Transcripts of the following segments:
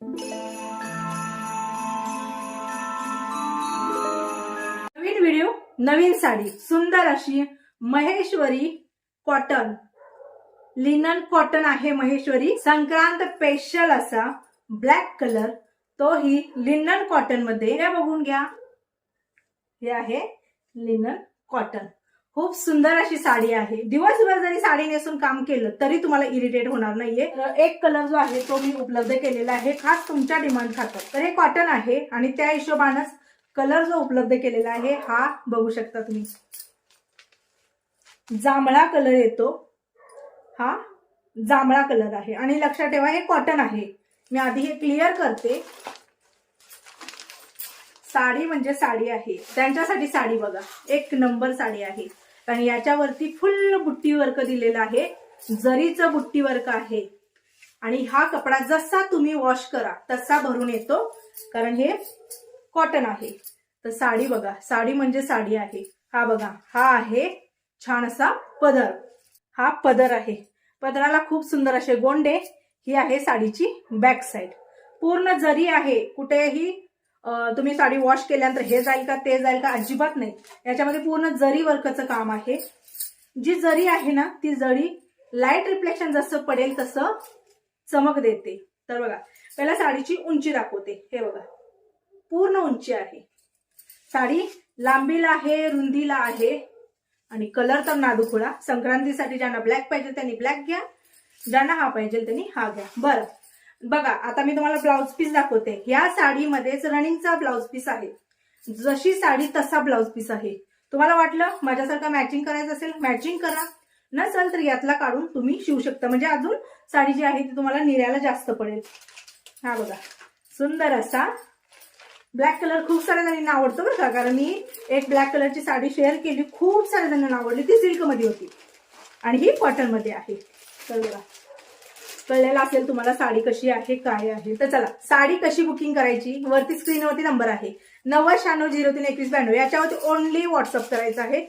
नवीन video, नवीन साडी, सुंदर अशी Maheshwari cotton, linen cotton आहे महेश्वरी, संक्रांत स्पेशल असा ब्लॅक कलर, तो ही लिनन कॉटन मध्ये. हे बघून घ्या, हे आहे लिनन कॉटन. खूप सुंदर अशी साडी आहे. दिवसभर जरी साडी नेसून काम केलं तरी तुम्हाला इरिटेट होणार नाहीये. एक कलर जो आहे तो मी उपलब्ध केलेला आहे खास तुमच्या डिमांड खातर. तर हे कॉटन आहे आणि त्या हिशोबानंच कलर जो उपलब्ध केलेला आहे हा बघू शकता तुम्ही. जांभळा कलर येतो, हा जांभळा कलर आहे. आणि लक्षात ठेवा हे कॉटन आहे. मी आधी हे क्लिअर करते. साडी म्हणजे साडी आहे, त्यांच्यासाठी साडी बघा एक नंबर साडी आहे. आणि याच्यावरती फुल बुट्टी वर्क दिलेला आहे, जरीचं बुट्टी वर्क आहे. आणि हा कपडा जसा तुम्ही वॉश करा तसा भरून येतो, कारण हे कॉटन आहे. तर साडी बघा, साडी म्हणजे साडी आहे. हा बघा, हा आहे छान असा पदर. हा पदर आहे, पदराला खूप सुंदर असे गोंडे. ही आहे साडीची बॅक साइड. पूर्ण जरी आहे, कुठेही तुम्ही साडी वॉश केल्यानंतर हे जाईल का ते जाईल का अजिबात नाही. याच्यामध्ये पूर्ण जरी वर्कचं काम आहे. जी जरी आहे ना ती जरी लाईट रिफ्लेक्शन जसं पडेल तसं चमक देते. तर बघा, पहिला साडीची उंची दाखवते. हे बघा पूर्ण उंची आहे. साडी लांबीला आहे, रुंदीला आहे. आणि कलर तर नादुखोळा. संक्रांतीसाठी ज्यांना ब्लॅक पाहिजे त्यांनी ब्लॅक घ्या, ज्यांना हा पाहिजे त्यांनी हा घ्या. बरं बघा, आता मी तुम्हाला ब्लाउज पीस दाखवते. या साडीमध्येच रनिंगचा ब्लाउज पीस आहे. जशी साडी तसा ब्लाउज पीस आहे. तुम्हाला वाटलं माझ्यासारखं मॅचिंग करायचं असेल मॅचिंग करा, नसेल तर यातला काढून तुम्ही शिवू शकता. म्हणजे अजून साडी जी आहे ती तुम्हाला निऱ्याला जास्त पडेल. हा बघा, सुंदर असा ब्लॅक कलर खूप साऱ्या जणांना आवडतो बरं का, कारण मी एक ब्लॅक कलरची साडी शेअर केली, खूप साऱ्या जणांना आवडली. ती सिल्क मध्ये होती आणि ही कॉटन मध्ये आहे. तर बघा, कळलेलं असेल तुम्हाला साडी कशी आहे काय आहे. तर चला, साडी कशी बुकिंग करायची. वरती स्क्रीनवरती नंबर आहे 9096032192. याच्यावरती ओनली व्हॉट्सअप करायचं आहे.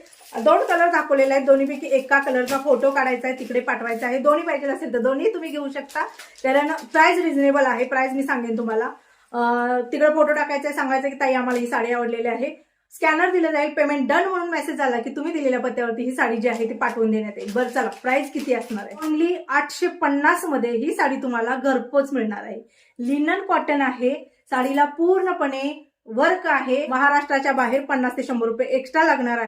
2 कलर दाखवलेले आहेत, दोन्हीपैकी एका कलरचा फोटो काढायचा आहे, तिकडे पाठवायचा आहे. दोन्ही पाहिजे असेल तर दोन्ही तुम्ही घेऊ शकता. कारण प्राइस रिझनेबल आहे. प्राइस मी सांगेन तुम्हाला. तिकडे फोटो टाकायचा आहे, सांगायचं की ताई आम्हाला ही साडी आवडलेली आहे. स्कॅनर दिलं जाईल, पेमेंट डन म्हणून मेसेज आला की तुम्ही दिलेल्या पत्त्यावरती ही साडी जी आहे ती पाठवून देण्यात येईल. बरं चला, प्राइस किती असणार आहे. ओनली 850 मध्ये ही साडी तुम्हाला घरपोच मिळणार आहे. लिनन कॉटन आहे. साडीला पूर्णपणे वर्क आहे. महाराष्ट्राच्या बाहेर 50 ते 100 रुपये एक्स्ट्रा लागणार आहे.